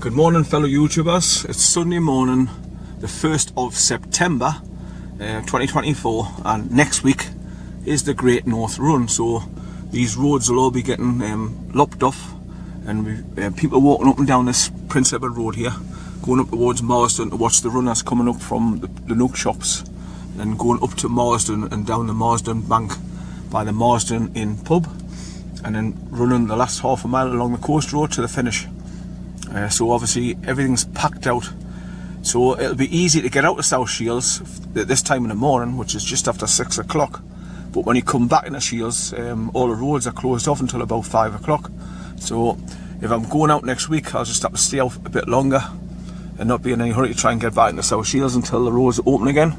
Good morning, fellow YouTubers. It's Sunday morning, the 1st of September 2024, and next week is the Great North Run. So these roads will all be getting lopped off, and people walking up and down this Prince Edward Road here, going up towards Marsden to watch the runners coming up from the Nook shops, and going up to Marsden and down the Marsden bank by the Marsden Inn pub, and then running the last half a mile along the coast road to the finish. So obviously everything's packed out, so it'll be easy to get out of South Shields at this time in the morning, which is just after 6 o'clock. But when you come back into Shields, all the roads are closed off until about 5 o'clock. So if I'm going out next week, I'll just have to stay out a bit longer and not be in any hurry to try and get back into South Shields until the roads open again.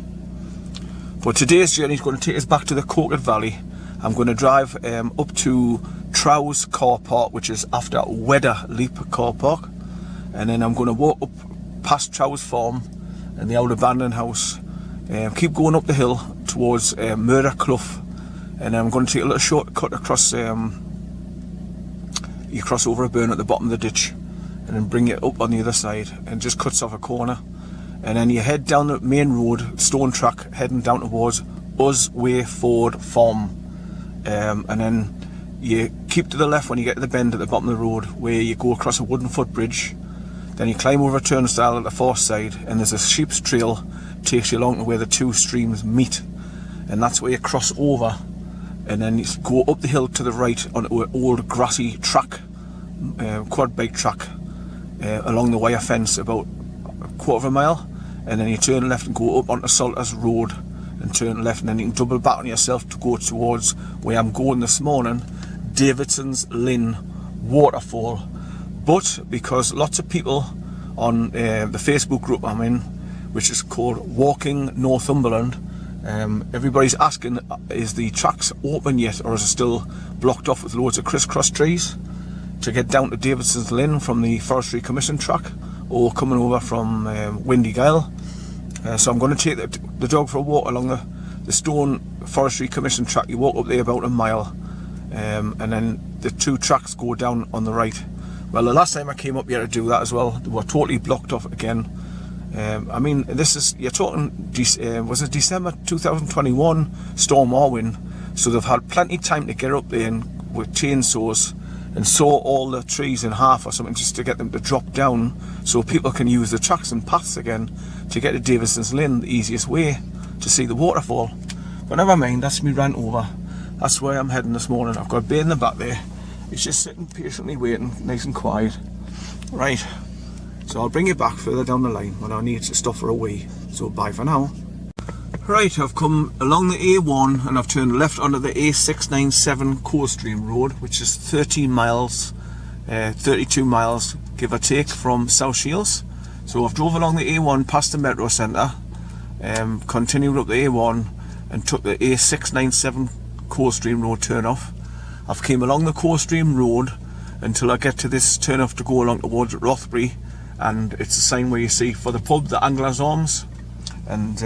But today's journey is going to take us back to the Coquet Valley. I'm going to drive up to TROWS car park, which is after Weatherleap car park, and then I'm going to walk up past TROWS farm and the old abandoned house, keep going up the hill towards Murder Clough, and I'm going to take a little shortcut across, you cross over a burn at the bottom of the ditch and then bring it up on the other side, and just cuts off a corner, and then you head down the main road, stone track, heading down towards Usway Ford Farm, and then you keep to the left when you get to the bend at the bottom of the road where you go across a wooden footbridge. Then you climb over a turnstile at the far side, and there's a sheep's trail takes you along to where the two streams meet, and that's where you cross over, and then you go up the hill to the right onto an old grassy track, quad bike track, along the wire fence about a quarter of a mile, and then you turn left and go up onto Salters Road and turn left, and then you can double back on yourself to go towards where I'm going this morning, DAVIDSONS LINN waterfall. But because lots of people on the Facebook group I'm in, which is called Walking Northumberland, everybody's asking, is the tracks open yet, or is it still blocked off with loads of crisscross trees to get down to DAVIDSONS LINN from the Forestry Commission track, or coming over from Windy Gale. So I'm going to take the dog for a walk along the Stone Forestry Commission track. You walk up there about a mile, and then the two tracks go down on the right. Well, the last time I came up here to do that as well, they were totally blocked off again. I mean, this is, you're talking, was it December 2021, Storm Arwen, so they've had plenty of time to get up there and with chainsaws and saw all the trees in half or something, just to get them to drop down so people can use the tracks and paths again to get to DAVIDSONS LINN, the easiest way to see the waterfall. But never mind, that's me rant over. That's where I'm heading this morning. I've got a bay in the back there. It's just sitting patiently waiting, nice and quiet. Right, so I'll bring you back further down the line when I need to stop for a wee. So bye for now. Right, I've come along the A1 and I've turned left onto the A697 Coldstream Road, which is 13 miles, 32 miles give or take from South Shields. So I've drove along the A1 past the Metro Centre, continued up the A1 and took the A697 Coldstream Road turn off. I've came along the Coldstream Road until I get to this turn off to go along towards Rothbury, and it's a sign where you see for the pub, the Angler's Arms, and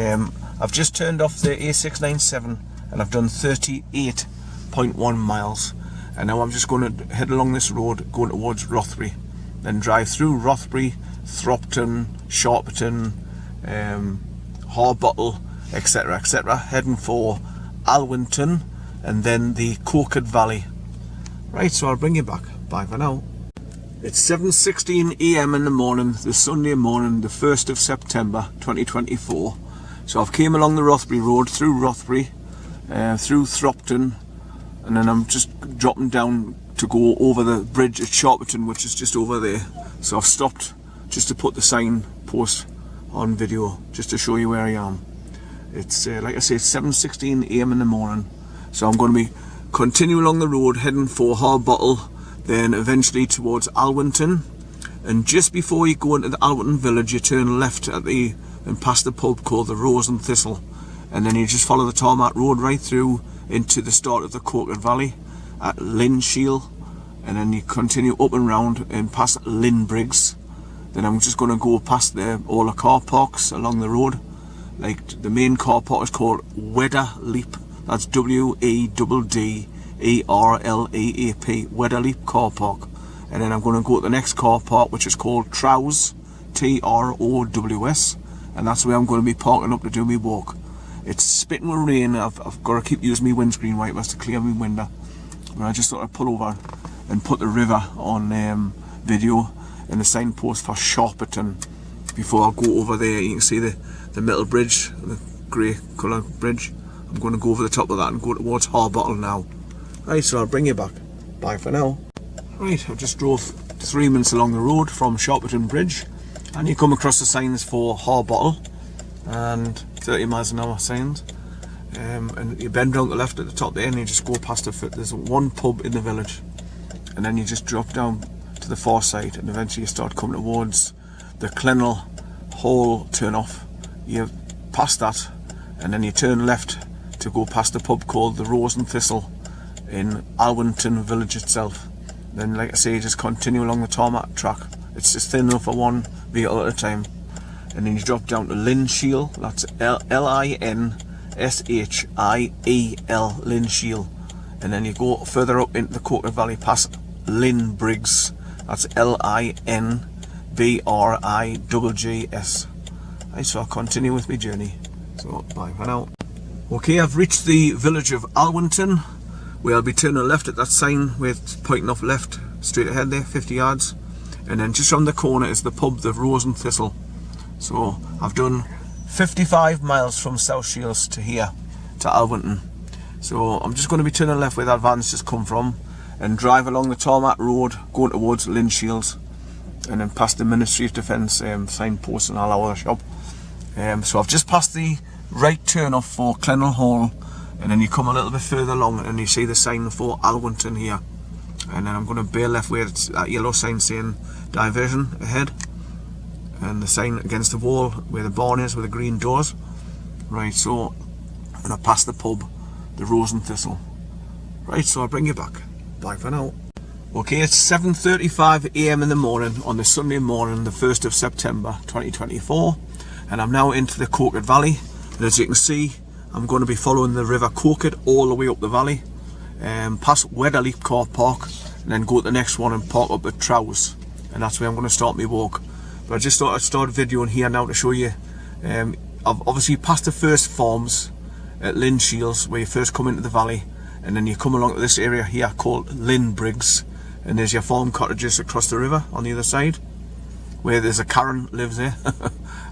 I've just turned off the A697 and I've done 38.1 miles, and now I'm just going to head along this road going towards Rothbury, then drive through Rothbury, Thropton, Sharpton, Harbottle, etc, etc, heading for Alwynton and then the Coquet Valley. Right, so I'll bring you back. Bye for now. It's 7:16 AM in the morning, this Sunday morning, the 1st of September 2024. So I've came along the Rothbury Road, through Rothbury, through Thropton, and then I'm just dropping down to go over the bridge at Sharpton, which is just over there. So I've stopped just to put the sign post on video, just to show you where I am. It's, like I say, it's 7:16 AM in the morning. So I'm going to be continue along the road heading for Harbottle, then eventually towards Alwynton, and just before you go into the Alwynton village you turn left at the and past the pub called the Rose and Thistle, and then you just follow the tarmac road right through into the start of the Coquet Valley at Linshiel, and then you continue up and round and past Linbriggs. Then I'm just going to go past all the car parks along the road. Like the main car park is called Weatherleap. That's WEDDERLEAP, Weatherleap car park. and then I'm going to go to the next car park, which is called TROWS, TROWS, and that's where I'm going to be parking up to do my walk. It's spitting with rain. I've got to keep using my windscreen wipers to clear my window, and I just thought I'd pull over and put the river on video and the signpost for Sharperton. Before I go over there, you can see the metal bridge, the grey colour bridge. I'm going to go over the top of that and go towards Harbottle now. Right, so I'll bring you back. Bye for now. Right, I just drove 3 minutes along the road from Sharperton Bridge, and you come across the signs for Harbottle and 30 miles an hour signs. And you bend down to the left at the top there, and you just go past there's one pub in the village, and then you just drop down to the far side, and eventually you start coming towards the Clennell Hall turn off. You pass that, and then you turn left to go past a pub called the Rose and Thistle in Alwinton village itself. Then, like I say, just continue along the tarmac track. It's just thin enough for one vehicle at a time, and then you drop down to Linshiel. That's Linshiel, Linshiel, and then you go further up into the Coker Valley past Linn Briggs. That's LINBRIGGS. Right, so I'll continue with my journey. So bye for now. Okay, I've reached the village of Alwinton, where I'll be turning left at that sign where it's pointing off left, straight ahead there, 50 yards. And then just around the corner is the pub, the Rose and Thistle. So I've done 55 miles from South Shields to here, to Alwinton. So I'm just going to be turning left where that van's just come from, and drive along the tarmac road, going towards Linn Shields, and then past the Ministry of Defence signpost and all our shop. So I've just passed the right turn off for Clennell Hall, and then you come a little bit further along and you see the sign for Alwinton here, and then I'm going to bear left where it's that yellow sign saying diversion ahead, and the sign against the wall where the barn is with the green doors. Right, so I'm going to pass the pub, the Rose and Thistle. Right, so I'll bring you back. Bye for now. Okay, it's 7:35 AM in the morning on the Sunday morning, the 1st of September 2024, and I'm now into the Coker Valley, and as you can see, I'm going to be following the River Coker all the way up the valley, past Weatherleap Car Park, and then go to the next one and park up at TROWS, and that's where I'm going to start my walk. But I just thought I'd start videoing here now to show you. I've obviously passed the first farms at Linn Shields, where you first come into the valley, and then you come along to this area here called Linn Briggs, and there's your farm cottages across the river on the other side, where there's a Karen lives there.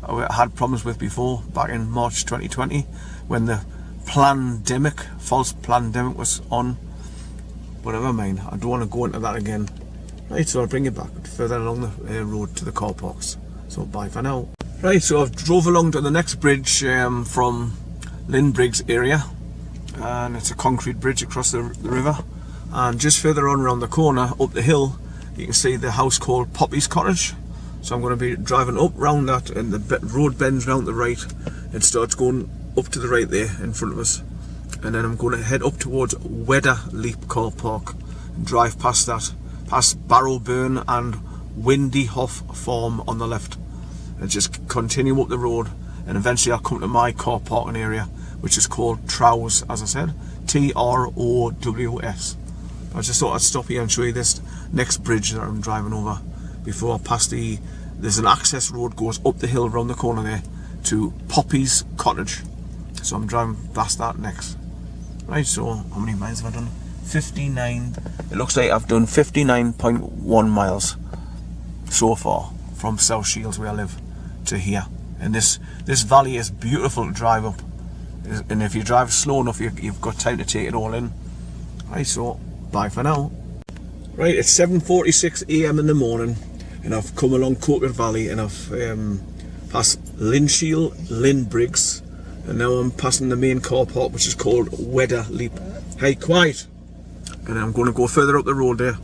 I had problems with before, back in March 2020, when the false pandemic was on. Whatever, mind, I don't want to go into that again. Right, so I'll bring you back further along the road to the car parks. So bye for now. Right, so I've drove along to the next bridge from Linn Briggs area, and it's a concrete bridge across the river, and just further on around the corner up the hill you can see the house called Poppy's Cottage. So I'm going to be driving up round that, and the road bends round the right and starts going up to the right there in front of us, and then I'm going to head up towards Weatherleap Car Park and drive past that, past Barrowburn and Windy Hoff Farm on the left, and just continue up the road, and eventually I'll come to my car parking area, which is called TROWS, as I said, TROWS. I just thought I'd stop here and show you this next bridge that I'm driving over before I pass there's an access road goes up the hill around the corner there to Poppy's Cottage. So I'm driving past that next. Right, so how many miles have I done? 59. It looks like I've done 59.1 miles so far from South Shields, where I live, to here. And this valley is beautiful to drive up, and if you drive slow enough you've got time to take it all in. Right, so bye for now. Right, it's 7:46 AM in the morning, and I've come along Coker Valley, and I've passed Linshiel, Linn Briggs, and now I'm passing the main car park, which is called Weatherleap. Hey, quiet! And I'm going to go further up the road there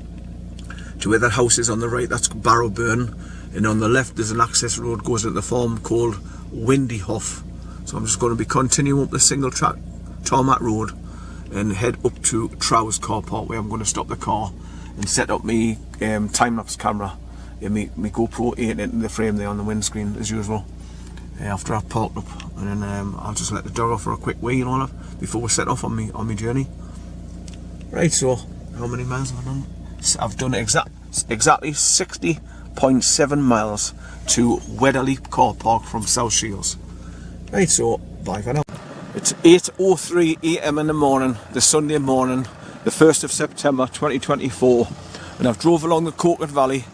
to where that house is on the right. That's Barrowburn, and on the left there's an access road goes into the farm called Windy Hoff. So I'm just going to be continuing up the single track tarmac road and head up to TROWS car park, where I'm going to stop the car and set up my time-lapse camera, my GoPro 8 into the frame there on the windscreen as usual, after I've parked up, and then I'll just let the dog off for a quick wee and all that before we set off on my journey. Right, so how many miles have I done? I've done exactly 60.7 miles to Weatherleap Car Park from South Shields. Right, so bye for now. It's 8:03 AM in the morning, the Sunday morning, the 1st of September 2024, and I've drove along the Coquet Valley.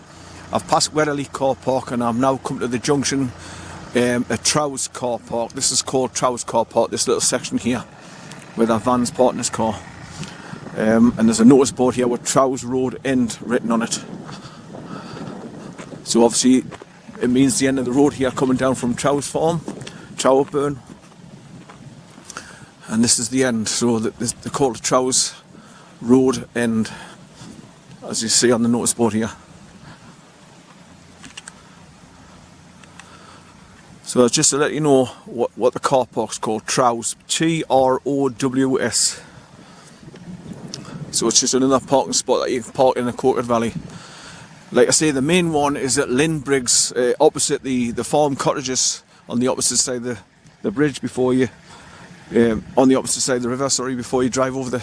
I've passed Weatherleap Car Park and I'm now come to the junction at TROWS Car Park. This is called TROWS Car Park, this little section here where our van's parked in this car. And there's a notice board here with TROWS Road End written on it. So obviously it means the end of the road here coming down from TROWS Farm, Trowerburn. And this is the end, so they call it TROWS Road End, as you see on the notice board here. So just to let you know what the car park's called, TROWS, TROWS. So it's just another parking spot that you can park in the Coquet Valley. Like I say, the main one is at Lynn Briggs, opposite the farm cottages, on the opposite side of the bridge before you, on the opposite side of the river, sorry, before you drive over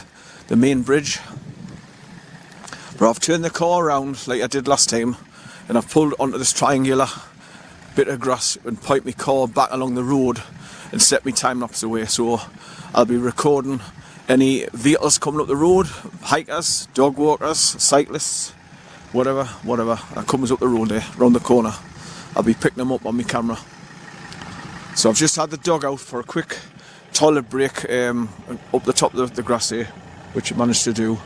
the main bridge. But I've turned the car around like I did last time, and I've pulled onto this triangular bit of grass and piped my car back along the road and set my time lapse away. So I'll be recording any vehicles coming up the road, hikers, dog walkers, cyclists, whatever that comes up the road there, round the corner. I'll be picking them up on my camera. So I've just had the dog out for a quick toilet break up the top of the grass here, which I managed to do.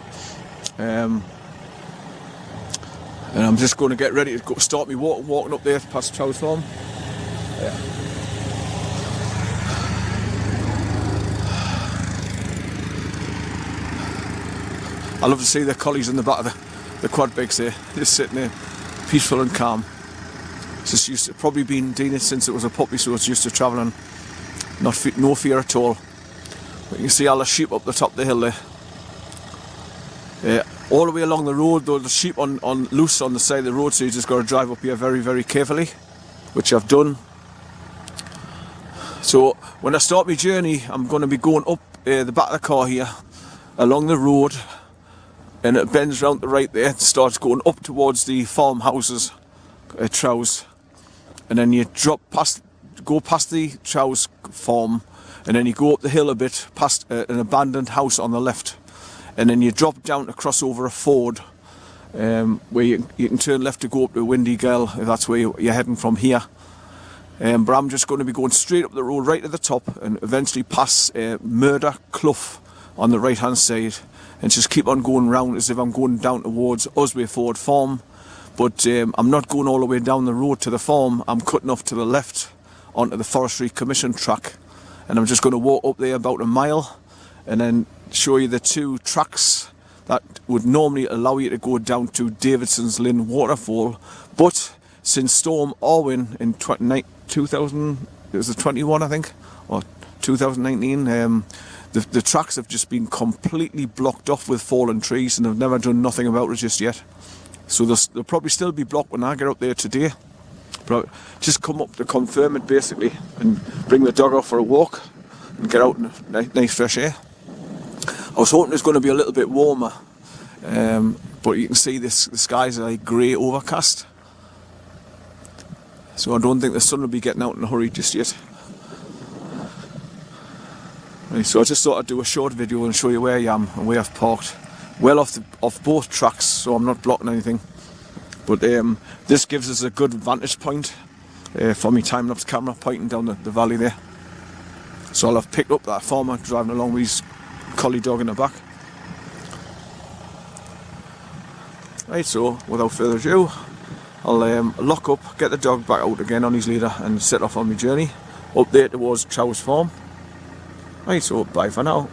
And I'm just going to get ready to go start me walking up there past TROWS Farm. Yeah. I love to see the collies in the back of the quad bikes there, just sitting there, peaceful and calm. It's just used to, probably been doing it since it was a puppy, so it's used to travelling, no fear at all. But you can see all the sheep up the top of the hill there. Yeah. All the way along the road though, the sheep on loose on the side of the road, so you just got to drive up here very, very carefully, which I've done. So when I start my journey, I'm going to be going up the back of the car here, along the road, and it bends round the right there, and starts going up towards the farmhouses at TROWS, and then you go past the TROWS farm, and then you go up the hill a bit, past an abandoned house on the left. And then you drop down to cross over a ford, where you can turn left to go up to Windy Girl, if that's where you're heading from here. But I'm just going to be going straight up the road right to the top and eventually pass Murder Clough on the right hand side, and just keep on going round as if I'm going down towards Osway Ford Farm. But I'm not going all the way down the road to the farm, I'm cutting off to the left onto the Forestry Commission track, and I'm just going to walk up there about a mile and then show you the two tracks that would normally allow you to go down to DAVIDSONS LINN waterfall, but since Storm Orwin in 2021 I think, or 2019, the tracks have just been completely blocked off with fallen trees, and they've never done nothing about it just yet. So they'll probably still be blocked when I get up there today, but just come up to confirm it basically, and bring the dog out for a walk and get out in nice fresh air. I was hoping it was going to be a little bit warmer, but you can see the skies are like grey overcast, so I don't think the sun will be getting out in a hurry just yet. Right, so I just thought I'd do a short video and show you where I am and where I've parked, well off both tracks, so I'm not blocking anything. But this gives us a good vantage point for my time-lapse camera pointing down the valley there. So I'll have picked up that farmer driving along with his collie dog in the back. Right, so without further ado, I'll lock up, get the dog back out again on his leader and set off on my journey up there towards TROWS Farm. Right, so bye for now.